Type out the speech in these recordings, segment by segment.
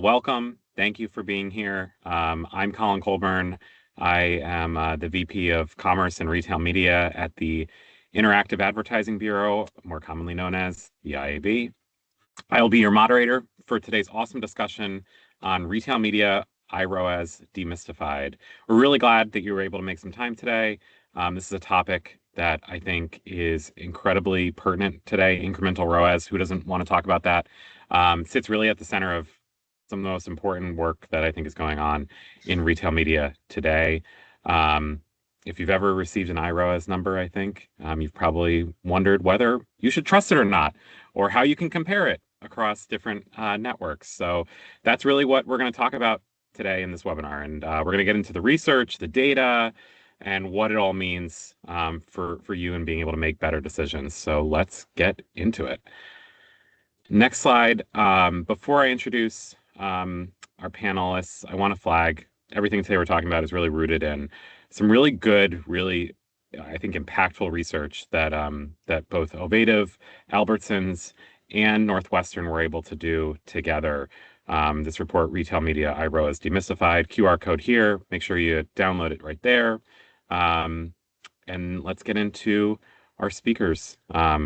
welcome. Thank you for being here. I'm Colin Colburn. I am the VP of Commerce and Retail Media at the Interactive Advertising Bureau, more commonly known as the IAB. I'll be your moderator for today's awesome discussion on retail media, iROAS Demystified. We're really glad that you were able to make some time today. This is a topic that I think is incredibly pertinent today. Incremental ROAS, who doesn't want to talk about that? Sits really at the center of some of the most important work that I think is going on in retail media today. If you've ever received an iROAS number, I think you've probably wondered whether you should trust it or not, or how you can compare it across different networks. So that's really what we're going to talk about today in this webinar. And we're going to get into the research, the data, and what it all means for you and being able to make better decisions. So let's get into it. Next slide. Before I introduce our panelists, I want to flag everything today we're talking about is really rooted in some really good, really, I think, impactful research that that both Ovative, Albertsons, and Northwestern were able to do together. This report, Retail Media iROAS Demystified, QR code here. Make sure you download it right there. And let's get into our speakers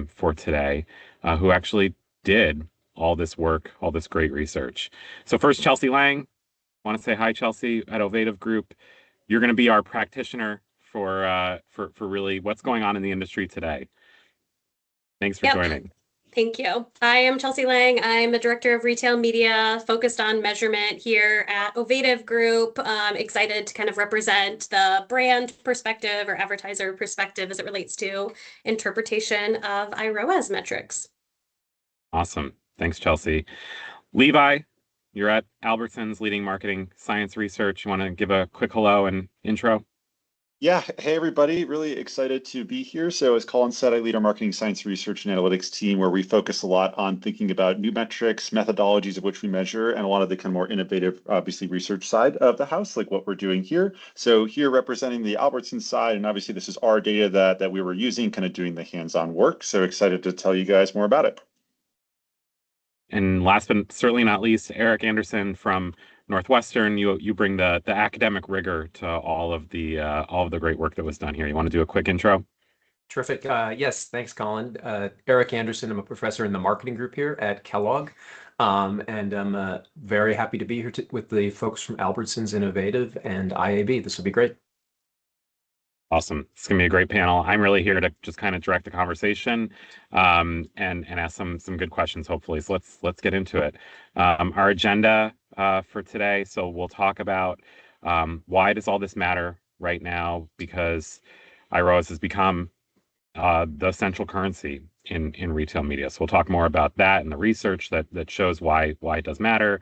for today, who actually did all this work, all this great research. So first, Chelsea Lang. I want to say hi, Chelsea, at Ovative Group. You're going to be our practitioner for really what's going on in the industry today. Thanks for joining. Thank you. I am Chelsea Lang. I'm the Director of Retail Media focused on measurement here at Ovative Group. Excited to kind of represent the brand perspective or advertiser perspective as it relates to interpretation of iROAS metrics. Awesome. Thanks, Chelsea. Levi, you're at Albertsons leading marketing science research. You want to give a quick hello and intro? Yeah, hey everybody, really excited to be here. So as Colin said, I lead our marketing science research and analytics team, where we focus a lot on thinking about new metrics, methodologies of which we measure, and a lot of the kind of more innovative, obviously, research side of the house, like what we're doing here. So here representing the Albertsons side, and obviously this is our data that we were using, kind of doing the hands-on work. So excited to tell you guys more about it. And last but certainly not least, Eric Anderson from Northwestern. You bring the academic rigor to all of the great work that was done here. You want to do a quick intro? Terrific. Yes, thanks, Colin. Eric Anderson. I'm a professor in the marketing group here at Kellogg, and I'm very happy to be here with the folks from Albertsons, Innovative, and IAB. This will be great. Awesome. It's going to be a great panel. I'm really here to just kind of direct the conversation and ask some good questions, hopefully. So let's get into it. Our agenda for today. So we'll talk about why does all this matter right now, because iROAS has become the central currency in retail media. So we'll talk more about that and the research that shows why it does matter.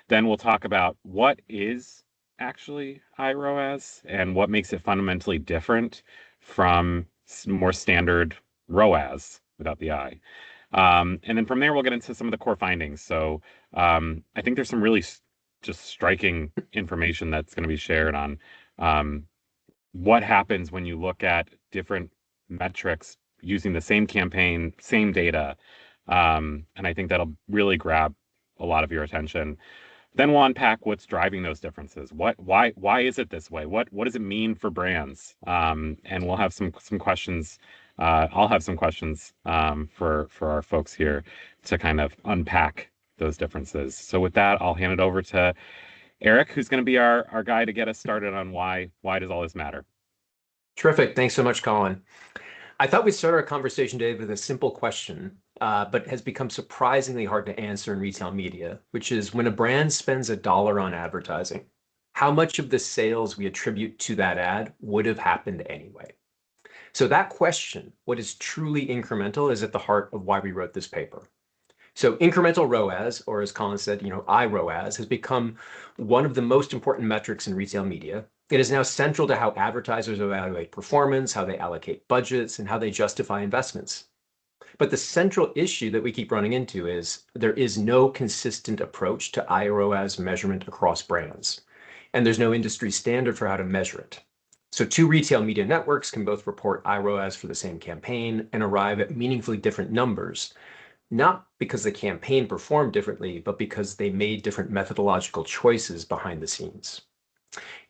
Then we'll talk about what is actually iROAS and what makes it fundamentally different from more standard ROAS without the I. And then from there, we'll get into some of the core findings. So I think there's some really just striking information that's going to be shared on what happens when you look at different metrics using the same campaign, same data. And I think that'll really grab a lot of your attention. Then we'll unpack what's driving those differences. Why is it this way? What does it mean for brands? And we'll have some questions. I'll have some questions for our folks here to kind of unpack those differences. So with that, I'll hand it over to Eric, who's going to be our guy to get us started on why does all this matter. Terrific. Thanks so much, Colin. I thought we'd start our conversation today with a simple question, but has become surprisingly hard to answer in retail media, which is when a brand spends $1 on advertising, how much of the sales we attribute to that ad would have happened anyway? So that question, what is truly incremental, is at the heart of why we wrote this paper. So incremental ROAS, or as Colin said, iROAS, has become one of the most important metrics in retail media. It is now central to how advertisers evaluate performance, how they allocate budgets, and how they justify investments. But the central issue that we keep running into is there is no consistent approach to iROAS measurement across brands, and there's no industry standard for how to measure it. So two retail media networks can both report iROAS for the same campaign and arrive at meaningfully different numbers, not because the campaign performed differently, but because they made different methodological choices behind the scenes.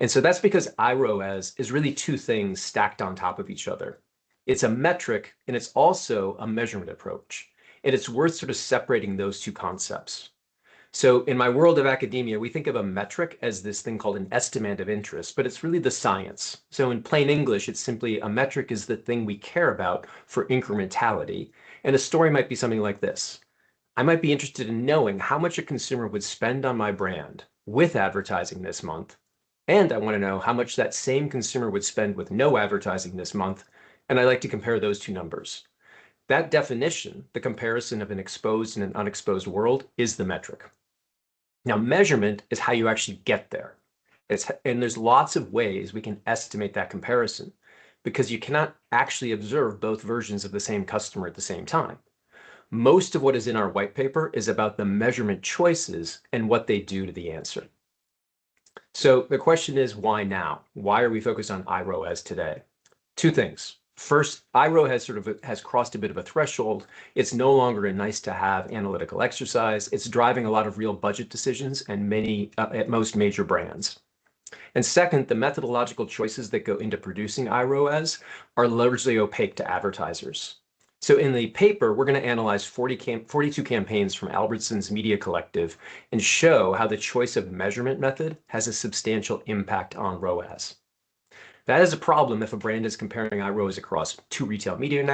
And so that's because iROAS is really two things stacked on top of each other. It's a metric and it's also a measurement approach. And it's worth sort of separating those two concepts. So in my world of academia, we think of a metric as this thing called an estimate of interest, but it's really the science. So in plain English, it's simply a metric is the thing we care about for incrementality. And a story might be something like this. I might be interested in knowing how much a consumer would spend on my brand with advertising this month. And I want to know how much that same consumer would spend with no advertising this month. And I like to compare those two numbers. That definition, the comparison of an exposed and an unexposed world, is the metric. Now, measurement is how you actually get there. And there's lots of ways we can estimate that comparison because you cannot actually observe both versions of the same customer at the same time. Most of what is in our white paper is about the measurement choices and what they do to the answer. So the question is, why now? Why are we focused on iROAS today? Two things. First, iROAS has crossed a bit of a threshold. It's no longer a nice to have analytical exercise. It's driving a lot of real budget decisions and at most major brands. And second, the methodological choices that go into producing iROAS are largely opaque to advertisers. So in the paper, we're going to analyze 42 campaigns from Albertsons Media Collective and show how the choice of measurement method has a substantial impact on ROAS. That is a problem if a brand is comparing iROAS across two retail media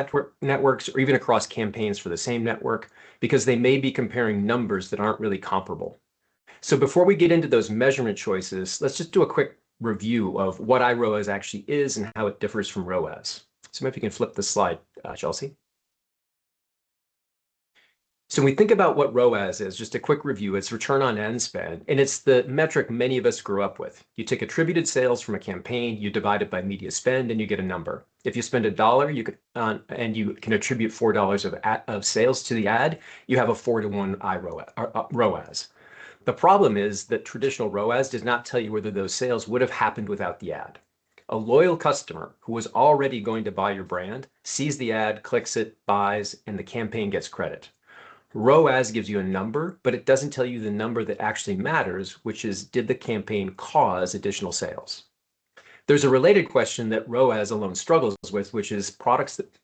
networks or even across campaigns for the same network, because they may be comparing numbers that aren't really comparable. So before we get into those measurement choices, let's just do a quick review of what iROAS actually is and how it differs from ROAS. So maybe you can flip the slide, Chelsea. So when we think about what ROAS is, just a quick review, it's return on ad spend, and it's the metric many of us grew up with. You take attributed sales from a campaign, you divide it by media spend, and you get a number. If you spend $1 and you can attribute $4 of sales to the ad, you have a 4-to-1 ROAS. The problem is that traditional ROAS does not tell you whether those sales would have happened without the ad. A loyal customer who was already going to buy your brand sees the ad, clicks it, buys, and the campaign gets credit. ROAS gives you a number, but it doesn't tell you the number that actually matters, which is, did the campaign cause additional sales? There's a related question that ROAS alone struggles with, which is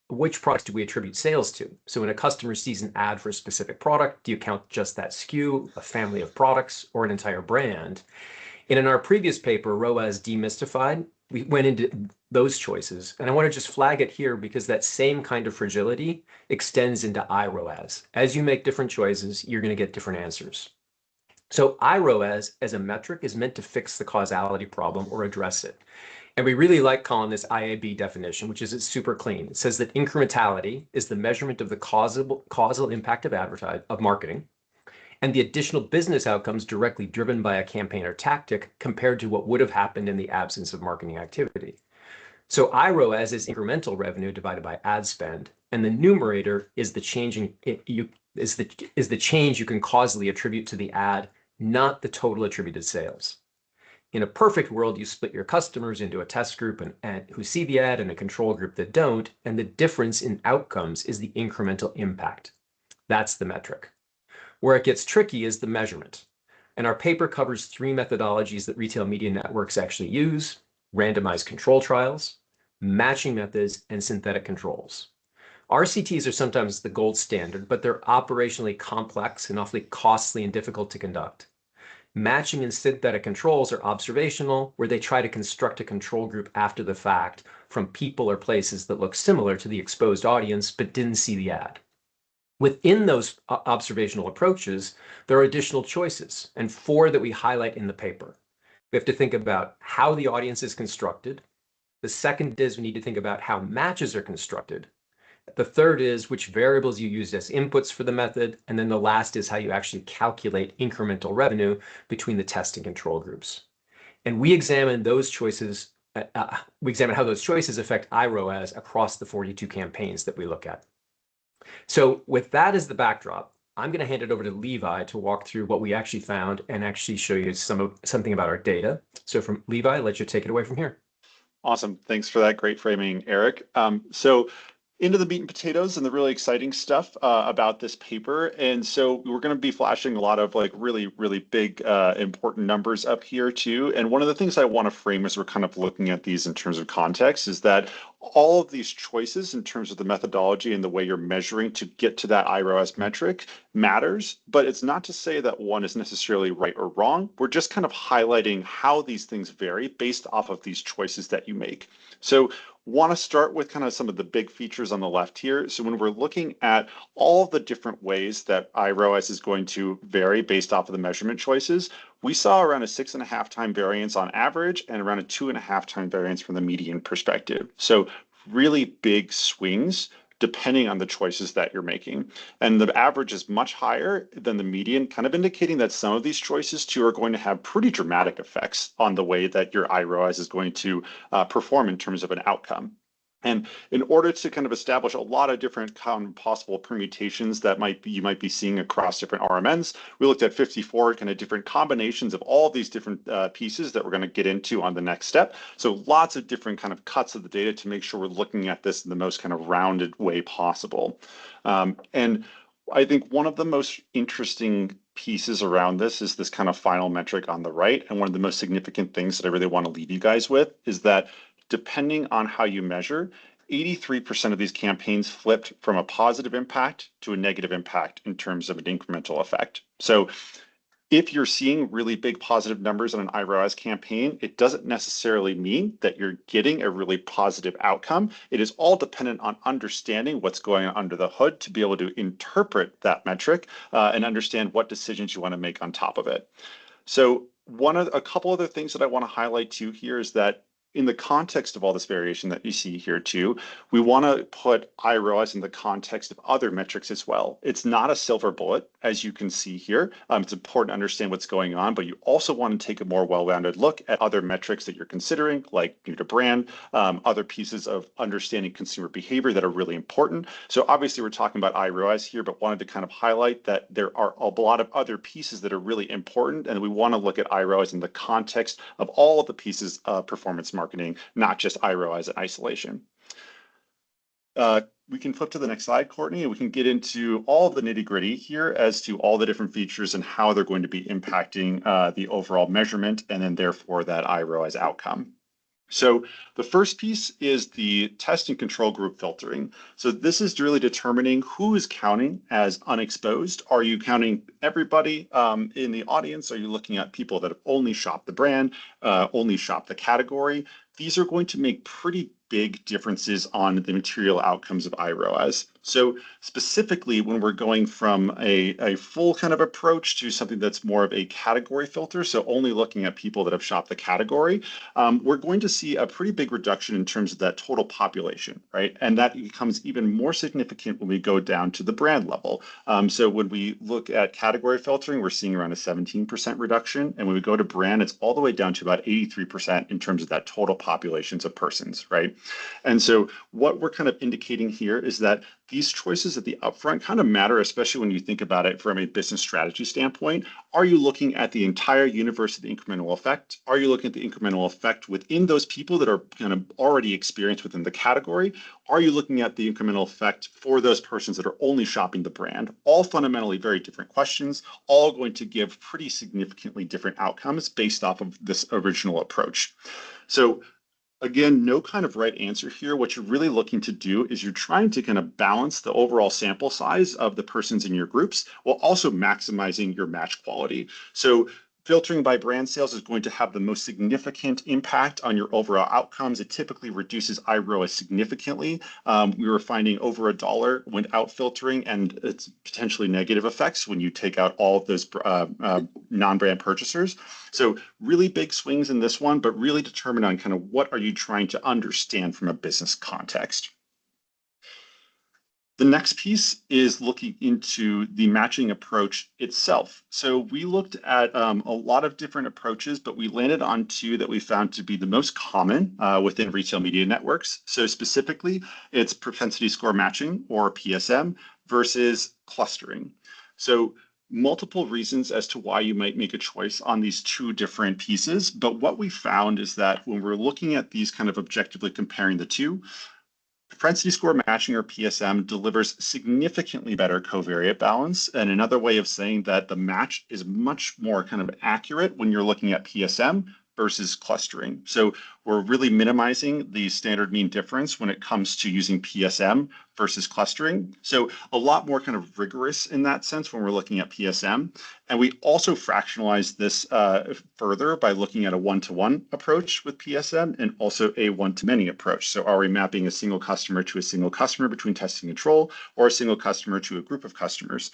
which products do we attribute sales to? So when a customer sees an ad for a specific product, do you count just that SKU, a family of products, or an entire brand? And in our previous paper, ROAS Demystified, we went into those choices. And I want to just flag it here because that same kind of fragility extends into iROAS. As you make different choices, you're going to get different answers. So iROAS as a metric is meant to fix the causality problem or address it. And we really like calling this IAB definition, which is it's super clean. It says that incrementality is the measurement of the causal impact of marketing and the additional business outcomes directly driven by a campaign or tactic compared to what would have happened in the absence of marketing activity. So iROAS is incremental revenue divided by ad spend, and the numerator is the change the change you can causally attribute to the ad, not the total attributed sales. In a perfect world, you split your customers into a test group and who see the ad and a control group that don't, and the difference in outcomes is the incremental impact. That's the metric. Where it gets tricky is the measurement. And our paper covers 3 methodologies that retail media networks actually use: randomized control trials, matching methods, and synthetic controls. RCTs are sometimes the gold standard, but they're operationally complex and awfully costly and difficult to conduct. Matching and synthetic controls are observational, where they try to construct a control group after the fact from people or places that look similar to the exposed audience but didn't see the ad. Within those observational approaches, there are additional choices, and 4 that we highlight in the paper. We have to think about how the audience is constructed. The second is we need to think about how matches are constructed. The third is which variables you use as inputs for the method. And then the last is how you actually calculate incremental revenue between the test and control groups. And we examine those choices. We examine how those choices affect iROAS across the 42 campaigns that we look at. So with that as the backdrop, I'm going to hand it over to Levi to walk through what we actually found and actually show you something about our data. So from Levi, let you take it away from here. Awesome. Thanks for that great framing, Eric. So into the meat and potatoes and the really exciting stuff about this paper. And so we're going to be flashing a lot of like really, really big, important numbers up here too. And one of the things I want to frame as we're kind of looking at these in terms of context is that all of these choices in terms of the methodology and the way you're measuring to get to that iROAS metric matters, but it's not to say that one is necessarily right or wrong. We're just kind of highlighting how these things vary based off of these choices that you make. So want to start with kind of some of the big features on the left here. So when we're looking at all the different ways that iROAS is going to vary based off of the measurement choices, we saw around a 6.5 time variance on average and around a 2.5 time variance from the median perspective. So really big swings depending on the choices that you're making. And the average is much higher than the median, kind of indicating that some of these choices too are going to have pretty dramatic effects on the way that your iROAS is going to perform in terms of an outcome. And in order to kind of establish a lot of different possible permutations that you might be seeing across different RMNs, we looked at 54 kind of different combinations of all these different pieces that we're going to get into on the next step. So lots of different kind of cuts of the data to make sure we're looking at this in the most kind of rounded way possible. And I think one of the most interesting pieces around this is this kind of final metric on the right. And one of the most significant things that I really want to leave you guys with is that depending on how you measure, 83% of these campaigns flipped from a positive impact to a negative impact in terms of an incremental effect. So if you're seeing really big positive numbers on an iROAS campaign, it doesn't necessarily mean that you're getting a really positive outcome. It is all dependent on understanding what's going on under the hood to be able to interpret that metric and understand what decisions you want to make on top of it. So a couple other things that I want to highlight too here is that in the context of all this variation that you see here too, we want to put iROAS in the context of other metrics as well. It's not a silver bullet, as you can see here. It's important to understand what's going on, but you also want to take a more well-rounded look at other metrics that you're considering, like new to brand, other pieces of understanding consumer behavior that are really important. So obviously we're talking about iROAS here, but wanted to kind of highlight that there are a lot of other pieces that are really important, and we want to look at iROAS in the context of all of the pieces of performance marketing, not just iROAS in isolation. We can flip to the next slide, Courtney, and we can get into all of the nitty gritty here as to all the different features and how they're going to be impacting the overall measurement and then therefore that iROAS outcome. So the first piece is the test and control group filtering. So this is really determining who is counting as unexposed. Are you counting everybody in the audience? Are you looking at people that have only shopped the brand, only shopped the category? These are going to make pretty big differences on the material outcomes of iROAS. So specifically, when we're going from a full kind of approach to something that's more of a category filter, so only looking at people that have shopped the category, we're going to see a pretty big reduction in terms of that total population, right? And that becomes even more significant when we go down to the brand level. So when we look at category filtering, we're seeing around a 17% reduction. And when we go to brand, it's all the way down to about 83% in terms of that total populations of persons, right? And so what we're kind of indicating here is that these choices at the upfront kind of matter, especially when you think about it from a business strategy standpoint. Are you looking at the entire universe of the incremental effect? Are you looking at the incremental effect within those people that are kind of already experienced within the category? Are you looking at the incremental effect for those persons that are only shopping the brand? All fundamentally very different questions, all going to give pretty significantly different outcomes based off of this original approach. So again, no kind of right answer here. What you're really looking to do is you're trying to kind of balance the overall sample size of the persons in your groups while also maximizing your match quality. So filtering by brand sales is going to have the most significant impact on your overall outcomes. It typically reduces iROAS significantly. We were finding over $1 went out filtering, and it's potentially negative effects when you take out all of those non-brand purchasers. So really big swings in this one, but really determined on kind of what are you trying to understand from a business context. The next piece is looking into the matching approach itself. So we looked at a lot of different approaches, but we landed on two that we found to be the most common within retail media networks. So specifically, it's propensity score matching, or PSM, versus clustering. So multiple reasons as to why you might make a choice on these two different pieces. But what we found is that when we're looking at these kind of objectively comparing the two, propensity score matching, or PSM, delivers significantly better covariate balance. And another way of saying that the match is much more kind of accurate when you're looking at PSM versus clustering. So we're really minimizing the standard mean difference when it comes to using PSM versus clustering. So a lot more kind of rigorous in that sense when we're looking at PSM. And we also fractionalize this further by looking at a one-to-one approach with PSM and also a one-to-many approach. So are we mapping a single customer to a single customer between test and control, or a single customer to a group of customers?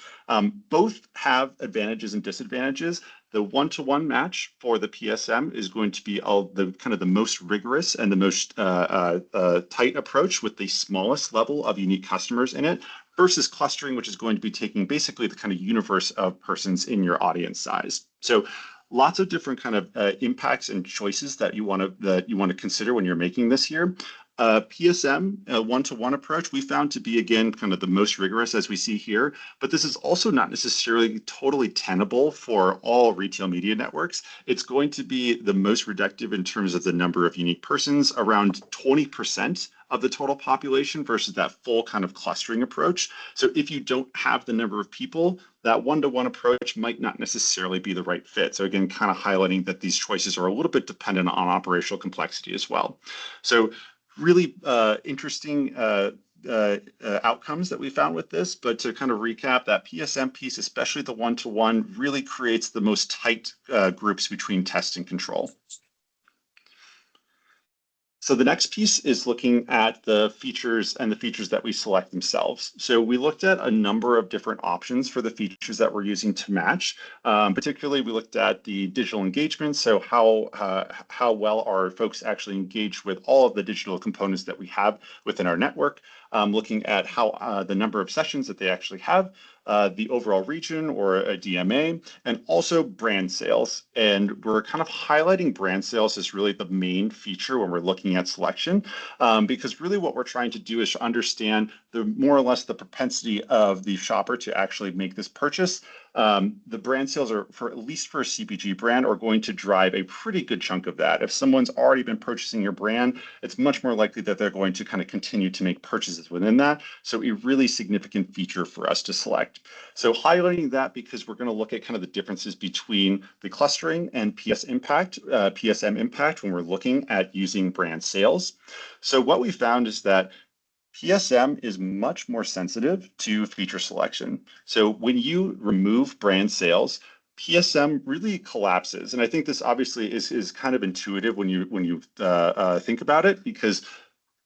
Both have advantages and disadvantages. The one-to-one match for the PSM is going to be the most rigorous and the most tight approach with the smallest level of unique customers in it, versus clustering, which is going to be taking basically the kind of universe of persons in your audience size. So lots of different kind of impacts and choices that you want to consider when you're making this here. PSM, a one-to-one approach, we found to be, again, kind of the most rigorous, as we see here, but this is also not necessarily totally tenable for all retail media networks. It's going to be the most reductive in terms of the number of unique persons, around 20% of the total population versus that full kind of clustering approach. So if you don't have the number of people, that one-to-one approach might not necessarily be the right fit. So again, kind of highlighting that these choices are a little bit dependent on operational complexity as well. So really interesting outcomes that we found with this, but to kind of recap, that PSM piece, especially the one-to-one, really creates the most tight groups between test and control. So the next piece is looking at the features and the features that we select themselves. So we looked at a number of different options for the features that we're using to match. Particularly, we looked at the digital engagement. So how well are folks actually engaged with all of the digital components that we have within our network, looking at how the number of sessions that they actually have, the overall region or a DMA, and also brand sales. And we're kind of highlighting brand sales as really the main feature when we're looking at selection, because really what we're trying to do is to understand the more or less the propensity of the shopper to actually make this purchase. The brand sales are, for at least for a CPG brand, are going to drive a pretty good chunk of that. If someone's already been purchasing your brand, it's much more likely that they're going to kind of continue to make purchases within that. So a really significant feature for us to select. So highlighting that because we're going to look at kind of the differences between the clustering and PSM impact when we're looking at using brand sales. So what we found is that PSM is much more sensitive to feature selection. So when you remove brand sales, PSM really collapses. And I think this obviously is kind of intuitive when you think about it, because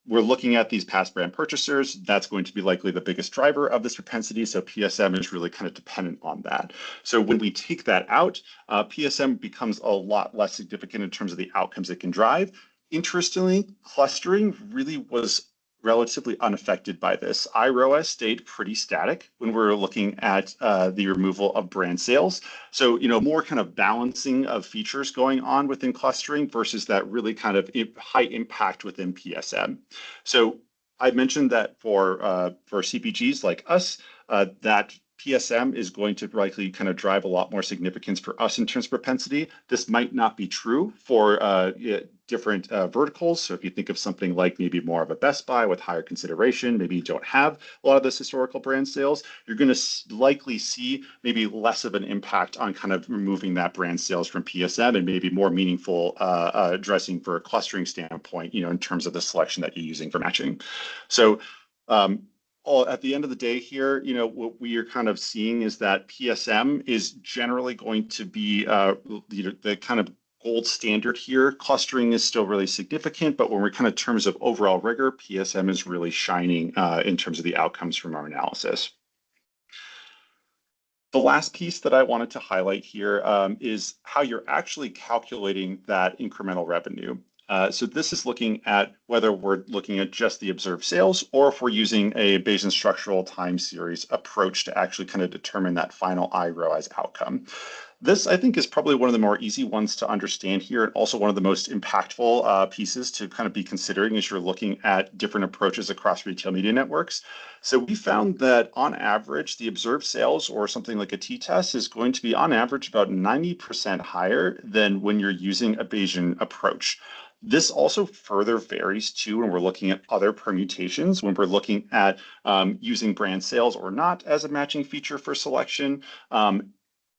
we're looking at these past brand purchasers. That's going to be likely the biggest driver of this propensity. So PSM is really kind of dependent on that. So when we take that out, PSM becomes a lot less significant in terms of the outcomes it can drive. Interestingly, clustering really was relatively unaffected by this. iROAS stayed pretty static when we were looking at the removal of brand sales. So, more kind of balancing of features going on within clustering versus that really kind of high impact within PSM. So I mentioned that for CPGs like us, that PSM is going to likely kind of drive a lot more significance for us in terms of propensity. This might not be true for different verticals. So if you think of something like maybe more of a Best Buy with higher consideration, maybe you don't have a lot of this historical brand sales, you're going to likely see maybe less of an impact on kind of removing that brand sales from PSM and maybe more meaningful addressing for a clustering standpoint, in terms of the selection that you're using for matching. So at the end of the day here, what we are kind of seeing is that PSM is generally going to be the kind of gold standard here. Clustering is still really significant, but when we're kind of terms of overall rigor, PSM is really shining in terms of the outcomes from our analysis. The last piece that I wanted to highlight here is how you're actually calculating that incremental revenue. So this is looking at whether we're looking at just the observed sales or if we're using a Bayesian structural time series approach to actually kind of determine that final iROAS outcome. This, I think, is probably one of the more easy ones to understand here, and also one of the most impactful pieces to kind of be considering as you're looking at different approaches across retail media networks. So we found that on average, the observed sales or something like a t-test is going to be on average about 90% higher than when you're using a Bayesian approach. This also further varies too when we're looking at other permutations, when we're looking at using brand sales or not as a matching feature for selection.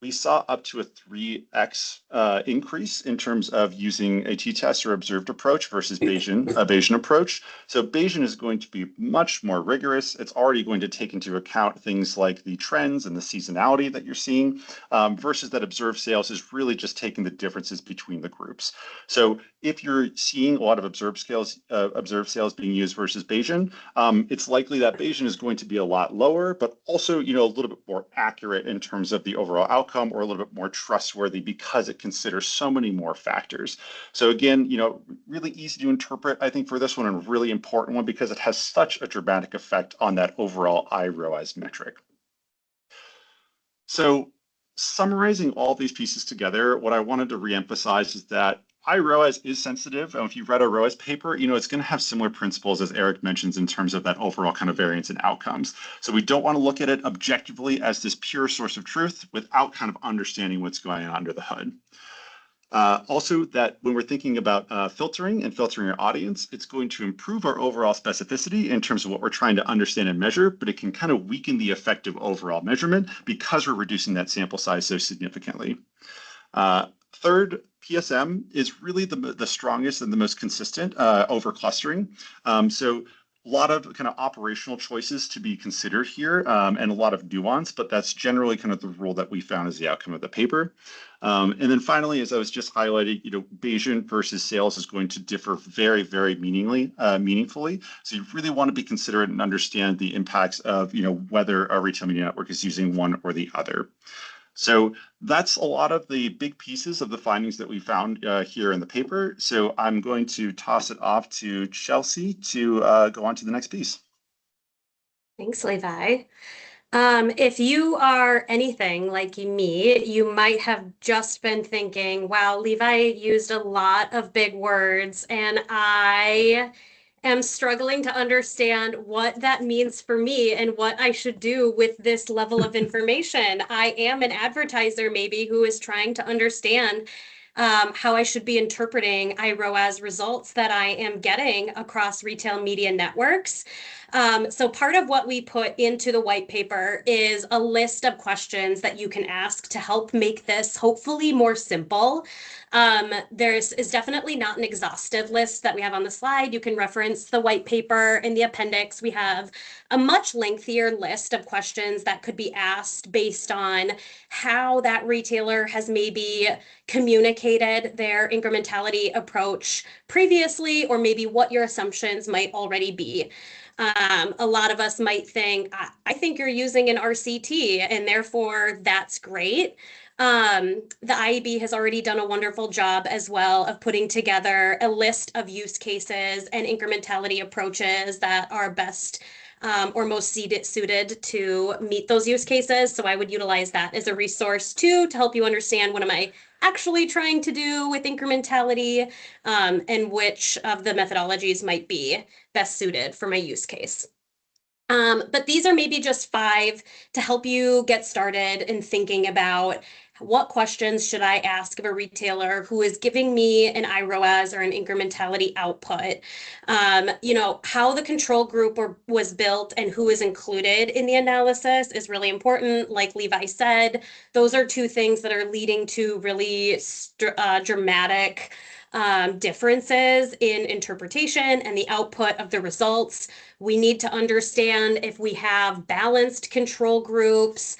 We saw up to a 3x increase in terms of using a t-test or observed approach versus a Bayesian approach. So Bayesian is going to be much more rigorous. It's already going to take into account things like the trends and the seasonality that you're seeing, versus that observed sales is really just taking the differences between the groups. So if you're seeing a lot of observed sales being used versus Bayesian, it's likely that Bayesian is going to be a lot lower, but also, a little bit more accurate in terms of the overall outcome, or a little bit more trustworthy because it considers so many more factors. So again, really easy to interpret, I think, for this one, and really important one because it has such a dramatic effect on that overall iROAS metric. So summarizing all these pieces together, what I wanted to reemphasize is that iROAS is sensitive. If you've read a ROAS paper, it's going to have similar principles as Eric mentions in terms of that overall kind of variance in outcomes. So we don't want to look at it objectively as this pure source of truth without kind of understanding what's going on under the hood. Also, that when we're thinking about filtering and filtering our audience, it's going to improve our overall specificity in terms of what we're trying to understand and measure, but it can kind of weaken the effective overall measurement because we're reducing that sample size so significantly. Third, PSM is really the strongest and the most consistent over clustering. So a lot of kind of operational choices to be considered here, and a lot of nuance, but that's generally kind of the rule that we found as the outcome of the paper. And then finally, as I was just highlighting, Bayesian versus sales is going to differ very, very meaningfully. So you really want to be considerate and understand the impacts of, whether a retail media network is using one or the other. So that's a lot of the big pieces of the findings that we found here in the paper. So I'm going to toss it off to Chelsea to go on to the next piece. Thanks, Levi. If you are anything like me, you might have just been thinking, wow, Levi used a lot of big words, and I am struggling to understand what that means for me and what I should do with this level of information. I am an advertiser, maybe, who is trying to understand how I should be interpreting iROAS results that I am getting across retail media networks. So part of what we put into the white paper is a list of questions that you can ask to help make this hopefully more simple. Is definitely not an exhaustive list that we have on the slide. You can reference the white paper in the appendix. We have a much lengthier list of questions that could be asked based on how that retailer has maybe communicated their incrementality approach previously, or maybe what your assumptions might already be. A lot of us might think, I think you're using an RCT, and therefore that's great. The IAB has already done a wonderful job as well of putting together a list of use cases and incrementality approaches that are best or most suited to meet those use cases. So I would utilize that as a resource too, to help you understand what am I actually trying to do with incrementality, and which of the methodologies might be best suited for my use case. But these are maybe just 5 to help you get started in thinking about what questions should I ask of a retailer who is giving me an iROAS or an incrementality output. How the control group was built and who is included in the analysis is really important. Like Levi said, those are 2 things that are leading to really dramatic differences in interpretation and the output of the results. We need to understand if we have balanced control groups.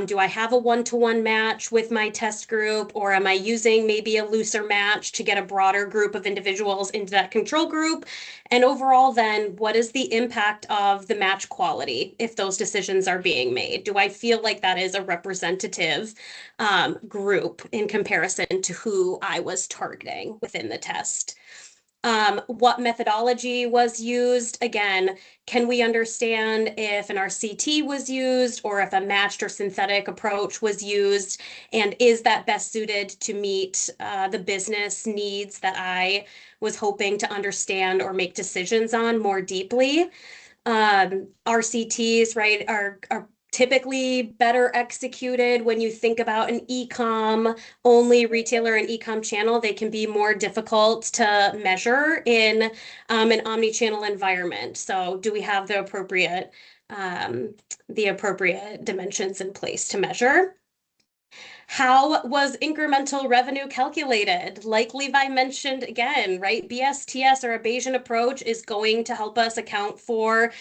Do I have a one-to-one match with my test group, or am I using maybe a looser match to get a broader group of individuals into that control group? And overall, then, what is the impact of the match quality if those decisions are being made? Do I feel like that is a representative group in comparison to who I was targeting within the test? What methodology was used? Again, can we understand if an RCT was used or if a matched or synthetic approach was used? And is that best suited to meet the business needs that I was hoping to understand or make decisions on more deeply? RCTs, right, are typically better executed when you think about an e-com only retailer and e-com channel. They can be more difficult to measure in an omni-channel environment. So do we have the appropriate dimensions in place to measure? How was incremental revenue calculated? Like Levi mentioned again, right? BSTS or a Bayesian approach is going to help us account for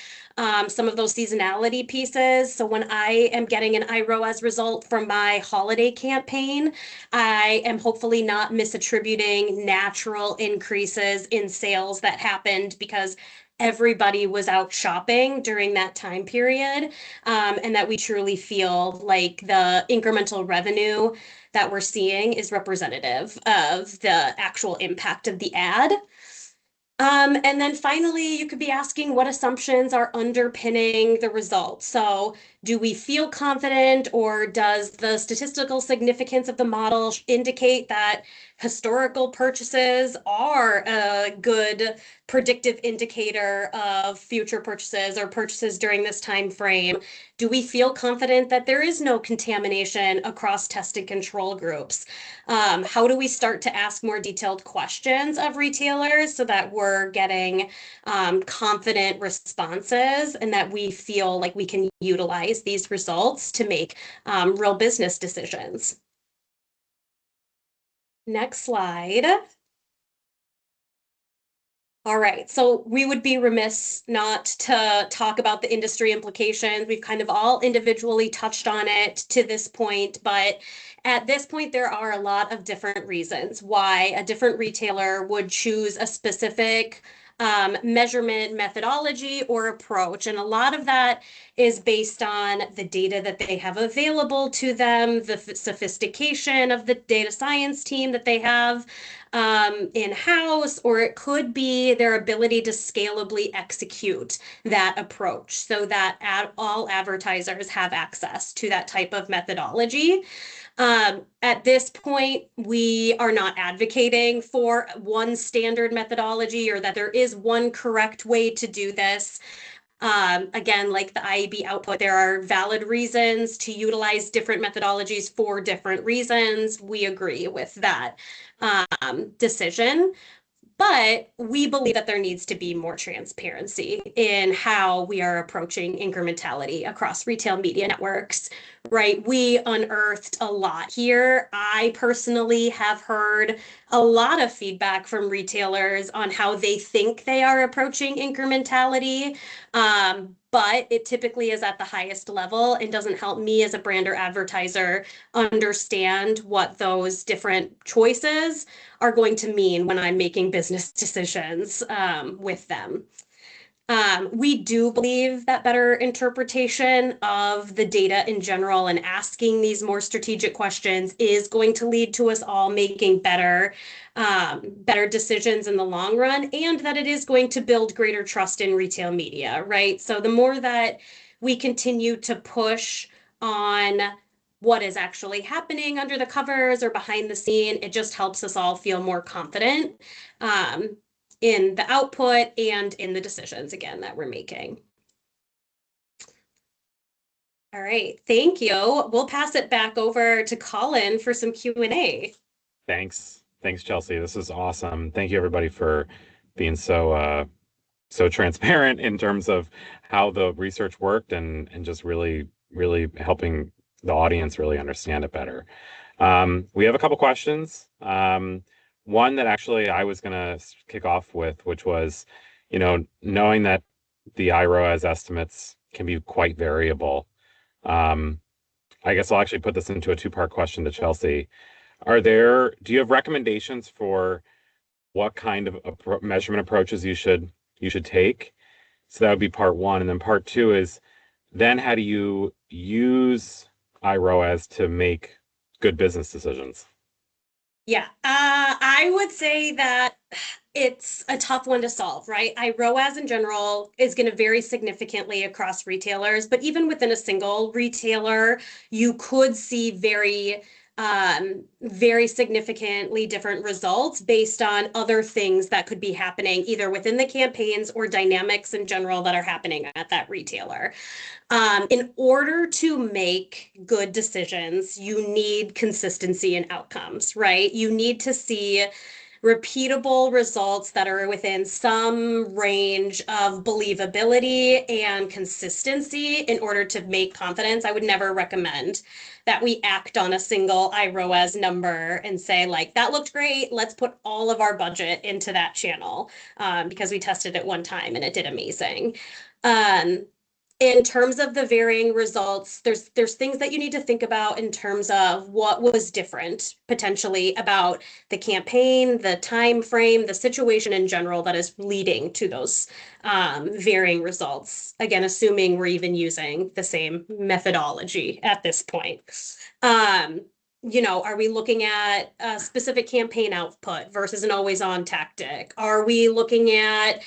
some of those seasonality pieces. So when I am getting an iROAS result from my holiday campaign, I am hopefully not misattributing natural increases in sales that happened because everybody was out shopping during that time period, and that we truly feel like the incremental revenue that we're seeing is representative of the actual impact of the ad. And then finally, you could be asking what assumptions are underpinning the results. So do we feel confident, or does the statistical significance of the model indicate that historical purchases are a good predictive indicator of future purchases or purchases during this time frame? Do we feel confident that there is no contamination across tested control groups? How do we start to ask more detailed questions of retailers so that we're getting confident responses and that we feel like we can utilize these results to make real business decisions? Next slide. All right, so we would be remiss not to talk about the industry implications. We've kind of all individually touched on it to this point, but at this point, there are a lot of different reasons why a different retailer would choose a specific measurement methodology or approach. And a lot of that is based on the data that they have available to them, the sophistication of the data science team that they have in-house, or it could be their ability to scalably execute that approach so that all advertisers have access to that type of methodology. At this point, we are not advocating for one standard methodology or that there is one correct way to do this. Again, like the IAB output, there are valid reasons to utilize different methodologies for different reasons. We agree with that decision. But we believe that there needs to be more transparency in how we are approaching incrementality across retail media networks, right? We unearthed a lot here. I personally have heard a lot of feedback from retailers on how they think they are approaching incrementality. But it typically is at the highest level and doesn't help me as a brand or advertiser understand what those different choices are going to mean when I'm making business decisions with them. We do believe that better interpretation of the data in general and asking these more strategic questions is going to lead to us all making better decisions in the long run, and that it is going to build greater trust in retail media, right? So the more that we continue to push on what is actually happening under the covers or behind the scene, it just helps us all feel more confident in the output and in the decisions, again, that we're making. All right, thank you. We'll pass it back over to Colin for some Q&A. Thanks, Chelsea. This is awesome. Thank you, everybody, for being so transparent in terms of how the research worked and just really helping the audience really understand it better. We have a couple questions. One that actually I was going to kick off with, which was, knowing that the iROAS estimates can be quite variable. I guess I'll actually put this into a two-part question to Chelsea. Do you have recommendations for what kind of measurement approaches you should take? So that would be part one. And then part two is, then how do you use iROAS to make good business decisions? Yeah, I would say that it's a tough one to solve, right? iROAS in general is going to vary significantly across retailers, but even within a single retailer, you could see very very significantly different results based on other things that could be happening either within the campaigns or dynamics in general that are happening at that retailer. In order to make good decisions, you need consistency in outcomes, right? You need to see repeatable results that are within some range of believability and consistency in order to make confidence. I would never recommend that we act on a single iROAS number and say, like, that looked great, let's put all of our budget into that channel, because we tested it one time and it did amazing. In terms of the varying results, there's things that you need to think about in terms of what was different potentially about the campaign, the time frame, the situation in general that is leading to those varying results. Again, assuming we're even using the same methodology at this point. Are we looking at a specific campaign output versus an always-on tactic? Are we looking at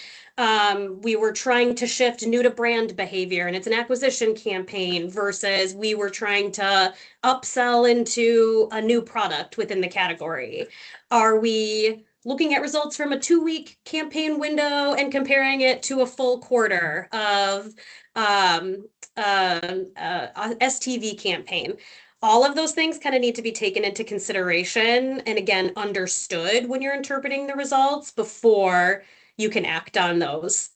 we were trying to shift new to brand behavior and it's an acquisition campaign versus we were trying to upsell into a new product within the category? Are we looking at results from a 2-week campaign window and comparing it to a full quarter of STV campaign? All of those things kind of need to be taken into consideration and again understood when you're interpreting the results before you can act on those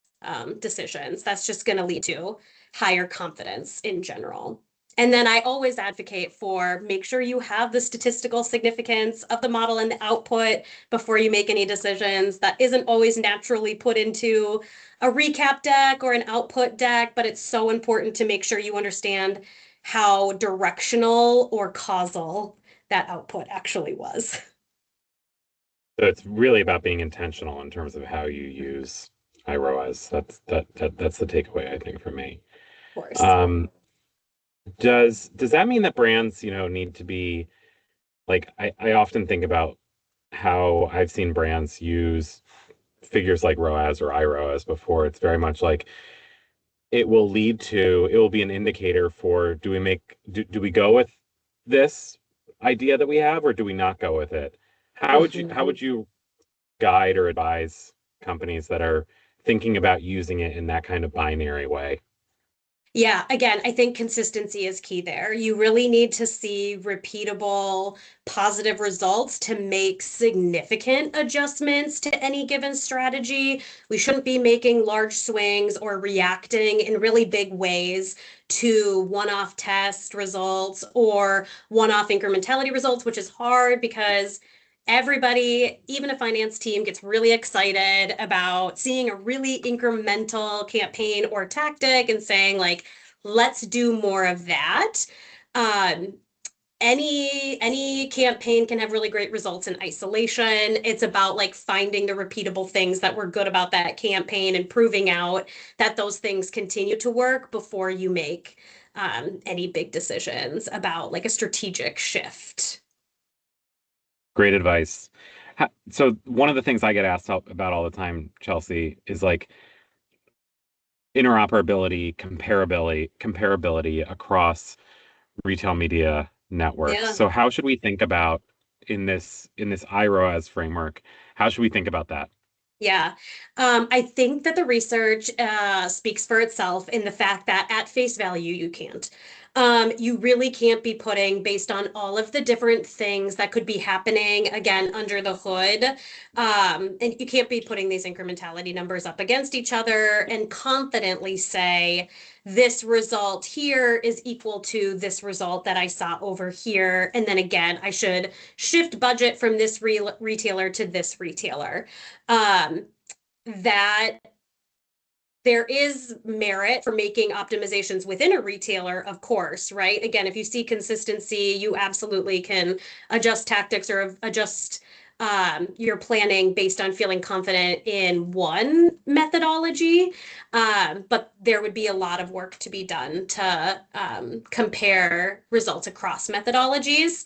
decisions. That's just going to lead to higher confidence in general. And then I always advocate for make sure you have the statistical significance of the model and the output before you make any decisions. That isn't always naturally put into a recap deck or an output deck, but it's so important to make sure you understand how directional or causal that output actually was. So it's really about being intentional in terms of how you use iROAS. That's the takeaway, I think, for me. Of course. Does that mean that brands, need to be like I often think about how I've seen brands use figures like ROAS or iROAS before. It's very much like it will be an indicator for do we go with this idea that we have or do we not go with it? How would you guide or advise companies that are thinking about using it in that kind of binary way? Yeah, again, I think consistency is key there. You really need to see repeatable positive results to make significant adjustments to any given strategy. We shouldn't be making large swings or reacting in really big ways to one-off test results or one-off incrementality results, which is hard because everybody, even a finance team, gets really excited about seeing a really incremental campaign or tactic and saying, like, let's do more of that. Any campaign can have really great results in isolation. It's about like finding the repeatable things that were good about that campaign and proving out that those things continue to work before you make any big decisions about like a strategic shift. Great advice. So one of the things I get asked about all the time, Chelsea, is like interoperability, comparability across retail media networks. Yeah. So how should we think about in this iROAS framework? How should we think about that? Yeah, I think that the research speaks for itself in the fact that at face value, you can't. You really can't be putting based on all of the different things that could be happening again under the hood. And you can't be putting these incrementality numbers up against each other and confidently say, this result here is equal to this result that I saw over here. And then again, I should shift budget from this retailer to this retailer. That there is merit for making optimizations within a retailer, of course, right? Again, if you see consistency, you absolutely can adjust tactics or adjust your planning based on feeling confident in one methodology. But there would be a lot of work to be done to compare results across methodologies.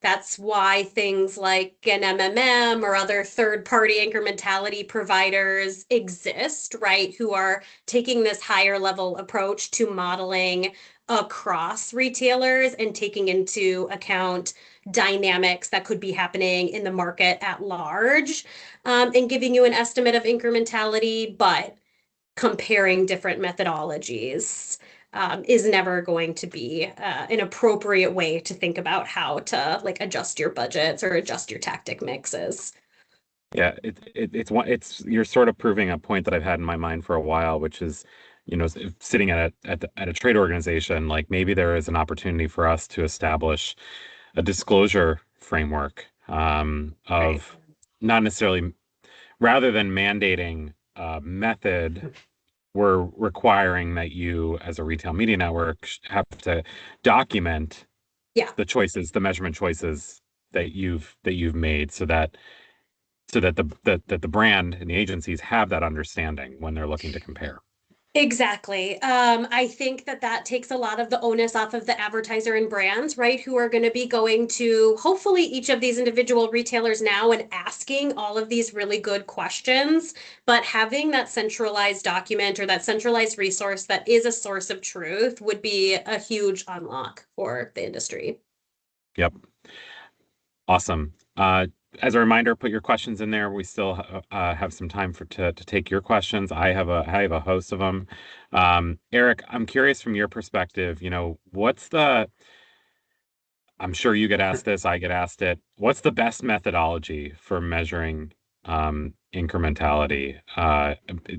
That's why things like an MMM or other third-party incrementality providers exist, right? Who are taking this higher level approach to modeling across retailers and taking into account dynamics that could be happening in the market at large, and giving you an estimate of incrementality, but comparing different methodologies is never going to be an appropriate way to think about how to like adjust your budgets or adjust your tactic mixes. Yeah, it's you're sort of proving a point that I've had in my mind for a while, which is, sitting at a trade organization, like maybe there is an opportunity for us to establish a disclosure framework Right. of not necessarily, rather than mandating a method, we're requiring that you, as a retail media network, have to document Yeah. the measurement choices that you've made, so that the brand and the agencies have that understanding when they're looking to compare. Exactly. I think that takes a lot of the onus off of the advertiser and brands, right? Who are going to be going to hopefully each of these individual retailers now and asking all of these really good questions, but having that centralized document or that centralized resource that is a source of truth would be a huge unlock for the industry. Yep. Awesome. As a reminder, put your questions in there. We still have some time to take your questions. I have a host of them. Eric, I'm curious from your perspective, I'm sure you get asked this, I get asked it. What's the best methodology for measuring incrementality?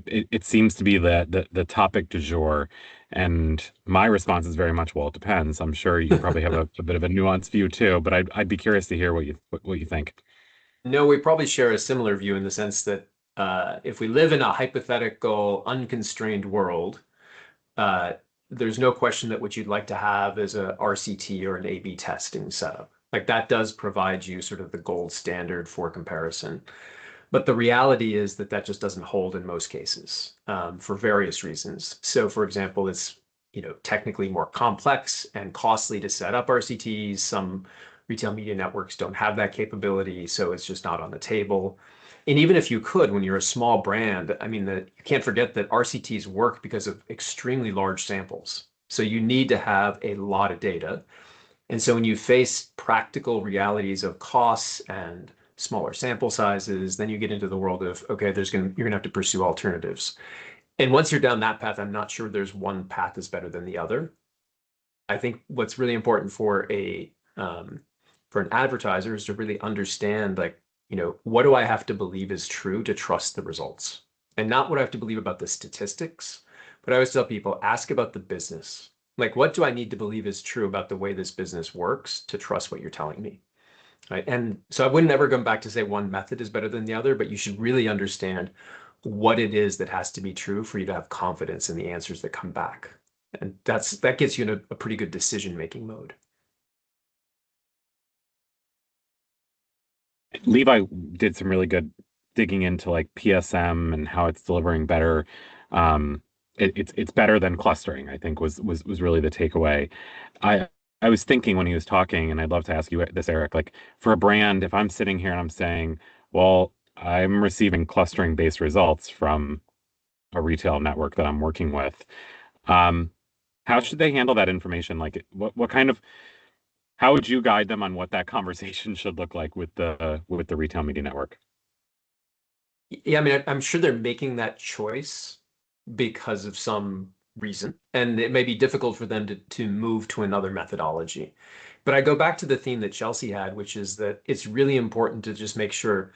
It seems to be the topic du jour. And my response is very much, well, it depends. I'm sure you probably have a bit of a nuanced view too, but I'd be curious to hear what you think. No, we probably share a similar view in the sense that if we live in a hypothetical, unconstrained world, uh, there's no question that what you'd like to have is a RCT or an A/B testing setup. Like that does provide you sort of the gold standard for comparison. But the reality is that just doesn't hold in most cases for various reasons. So, for example, it's technically more complex and costly to set up RCTs. Some retail media networks don't have that capability, so it's just not on the table. And even if you could, when you're a small brand, I mean, you can't forget that RCTs work because of extremely large samples. So you need to have a lot of data. And so when you face practical realities of costs and smaller sample sizes, then you get into the world of, okay, you're gonna have to pursue alternatives. And once you're down that path, I'm not sure there's one path is better than the other. I think what's really important for an advertiser is to really understand, like, what do I have to believe is true to trust the results? And not what I have to believe about the statistics, but I always tell people, ask about the business. Like, what do I need to believe is true about the way this business works to trust what you're telling me? Right. And so I wouldn't ever come back to say one method is better than the other, but you should really understand what it is that has to be true for you to have confidence in the answers that come back. And that gets you in a pretty good decision-making mode. Levi did some really good digging into like PSM and how it's delivering better. It's better than clustering, I think was really the takeaway. I was thinking when he was talking, and I'd love to ask you this, Eric, like for a brand, if I'm sitting here and I'm saying, well, I'm receiving clustering based results from a retail network that I'm working with, how should they handle that information? Like what kind of, how would you guide them on what that conversation should look like with the retail media network? Yeah, I mean, I'm sure they're making that choice because of some reason, and it may be difficult for them to move to another methodology. But I go back to the theme that Chelsea had, which is that it's really important to just make sure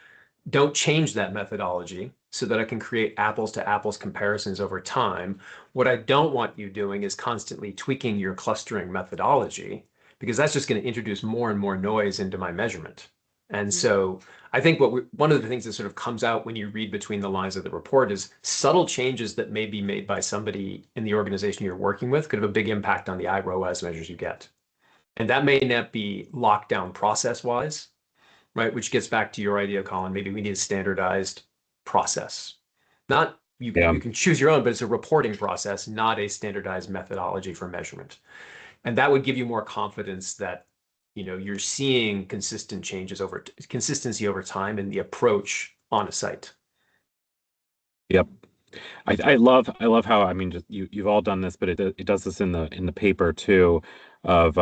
don't change that methodology so that I can create apples to apples comparisons over time. What I don't want you doing is constantly tweaking your clustering methodology because that's just going to introduce more and more noise into my measurement. And so I think one of the things that sort of comes out when you read between the lines of the report is subtle changes that may be made by somebody in the organization you're working with could have a big impact on the iROAS measures you get. And that may not be locked down process-wise, right? Which gets back to your idea, Colin. Maybe we need a standardized process. Not you can choose your own, but it's a reporting process, not a standardized methodology for measurement. And that would give you more confidence that you're seeing consistency over time in the approach on a site. Yep. I love how, I mean, just you've all done this, but it does this in the paper too, of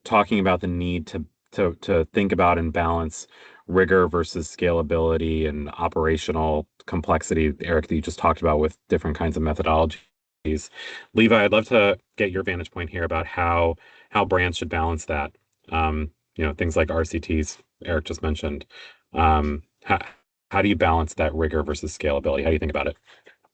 talking about the need to think about and balance rigor versus scalability and operational complexity, Eric, that you just talked about with different kinds of methodologies. Levi, I'd love to get your vantage point here about how brands should balance that. Things like RCTs, Eric just mentioned. How do you balance that rigor versus scalability? How do you think about it?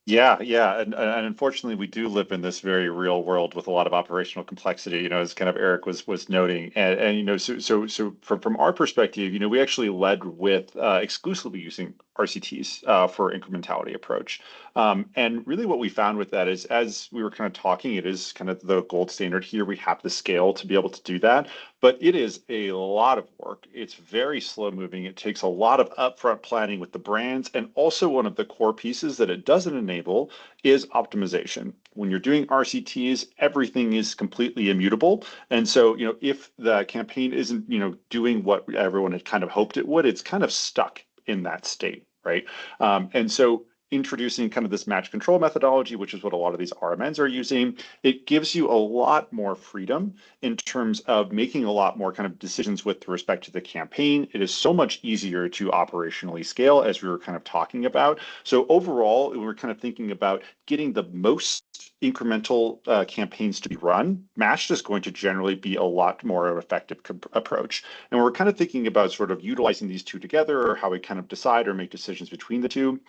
Yeah, and unfortunately, we do live in this very real world with a lot of operational complexity. As kind of Eric was noting, and so from our perspective, we actually led with exclusively using RCTs for incrementality approach. And really, what we found with that is, as we were kind of talking, it is kind of the gold standard here. We have the scale to be able to do that, but it is a lot of work. It's very slow moving. It takes a lot of upfront planning with the brands, and also one of the core pieces that it doesn't enable is optimization. When you're doing RCTs, everything is completely immutable. And so, if the campaign isn't, doing what everyone had kind of hoped it would, it's kind of stuck in that state, right? And so introducing kind of this match control methodology, which is what a lot of these RMNs are using, it gives you a lot more freedom in terms of making a lot more kind of decisions with respect to the campaign. It is so much easier to operationally scale, as we were kind of talking about. So overall, we're kind of thinking about getting the most incremental campaigns to be run. Matched is going to generally be a lot more effective approach. And we're kind of thinking about sort of utilizing these two together, or how we kind of decide or make decisions between the two.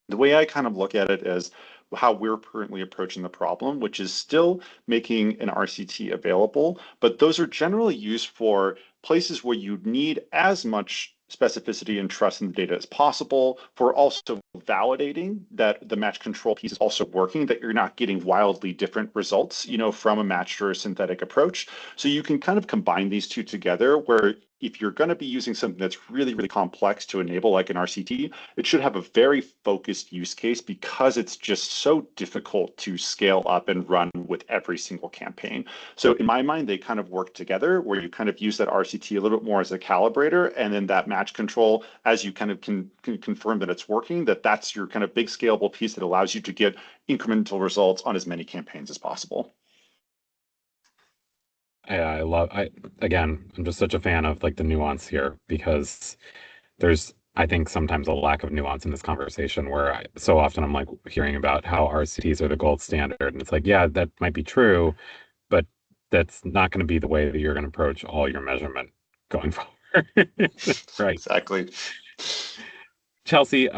The way I kind of look at it is how we're currently approaching the problem, which is still making an RCT available, but those are generally used for places where you need as much specificity and trust in the data as possible, for also validating that the match control piece is also working, that you're not getting wildly different results, from a matched or a synthetic approach. So you can kind of combine these two together, where if you're going to be using something that's really, really complex to enable, like an RCT, it should have a very focused use case, because it's just so difficult to scale up and run with every single campaign. So in my mind, they kind of work together, where you kind of use that RCT a little bit more as a calibrator, and then that match control, as you kind of can confirm that it's working, that's your kind of big scalable piece that allows you to get incremental results on as many campaigns as possible. Again, I'm just such a fan of like the nuance here, because there's, I think, sometimes a lack of nuance in this conversation, where so often I'm like hearing about how RCTs are the gold standard, and it's like, yeah, that might be true, but that's not going to be the way that you're going to approach all your measurement going forward. Right. Exactly. Chelsea,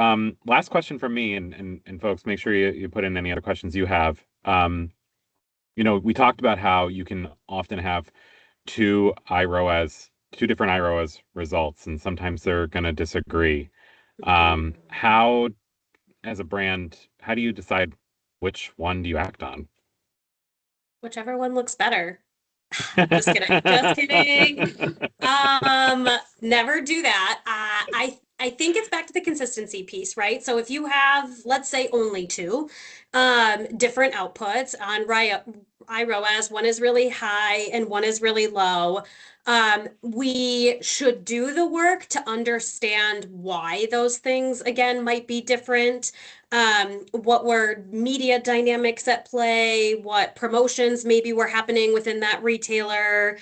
last question from me, and folks, make sure you put in any other questions you have. We talked about how you can often have two different iROAS results, and sometimes they're going to disagree. How, as a brand, how do you decide which one do you act on? Whichever one looks better. Just kidding. Just kidding. Never do that. I think it's back to the consistency piece, right? So if you have, let's say, only two different outputs on iROAS, one is really high and one is really low. We should do the work to understand why those things, again, might be different. What were media dynamics at play, what promotions maybe were happening within that retailer.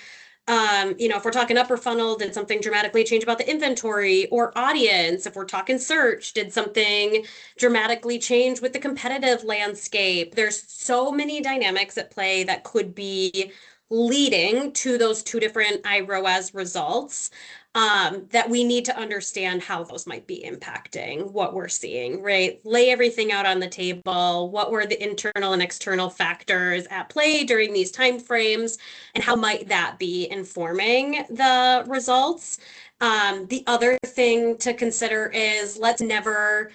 If we're talking upper funnel, did something dramatically change about the inventory or audience? If we're talking search, did something dramatically change with the competitive landscape? There's so many dynamics at play that could be leading to those two different iROAS results, that we need to understand how those might be impacting what we're seeing, right? Lay everything out on the table. What were the internal and external factors at play during these timeframes, and how might that be informing the results? The other thing to consider is, let's never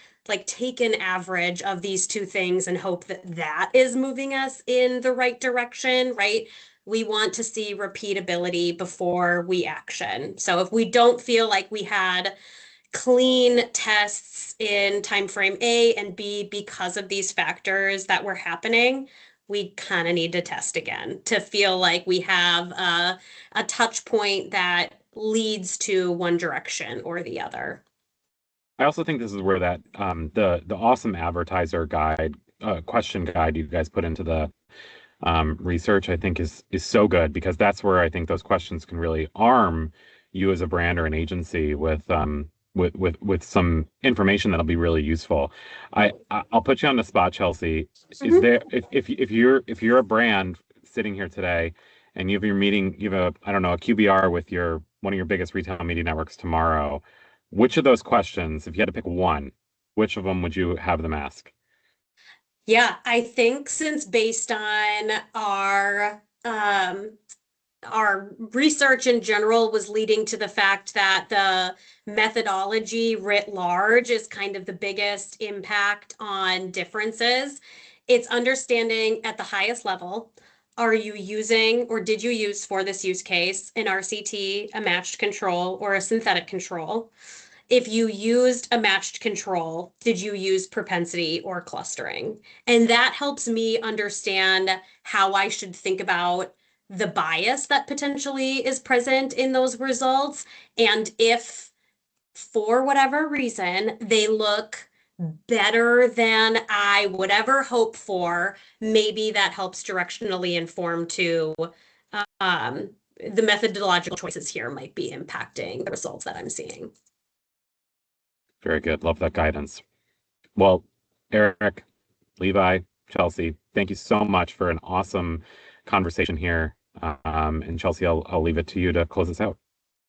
take an average of these two things and hope that that is moving us in the right direction, right? We want to see repeatability before we action. So if we don't feel like we had clean tests in timeframe A and B because of these factors that were happening, we kind of need to test again to feel like we have a touch point that leads to one direction or the other. I also think this is where that the awesome advertiser guide, question guide you guys put into the research, I think is so good, because that's where I think those questions can really arm you as a brand or an agency with some information that'll be really useful. I'll put you on the spot, Chelsea. Is there if you're a brand sitting here today and you have a I don't know a QBR with your one of your biggest retail media networks tomorrow, which of those questions, if you had to pick one, which of them would you have them ask? Yeah, I think since based on our research in general was leading to the fact that the methodology writ large is kind of the biggest impact on differences. It's understanding at the highest level, are you using or did you use for this use case an RCT, a matched control, or a synthetic control? If you used a matched control, did you use propensity or clustering? And that helps me understand how I should think about the bias that potentially is present in those results. And if for whatever reason they look better than I would ever hope for, maybe that helps directionally inform to the methodological choices here might be impacting the results that I'm seeing. Very good. Love that guidance. Well, Eric, Levi, Chelsea, thank you so much for an awesome conversation here. And Chelsea, I'll leave it to you to close us out.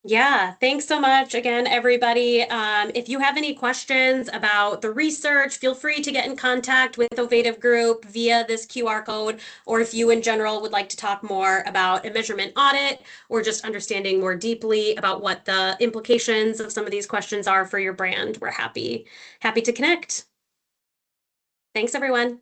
Yeah, thanks so much again, everybody. If you have any questions about the research, feel free to get in contact with Ovative Group via this QR code, or if you in general would like to talk more about a measurement audit or just understanding more deeply about what the implications of some of these questions are for your brand, we're happy to connect. Thanks, everyone.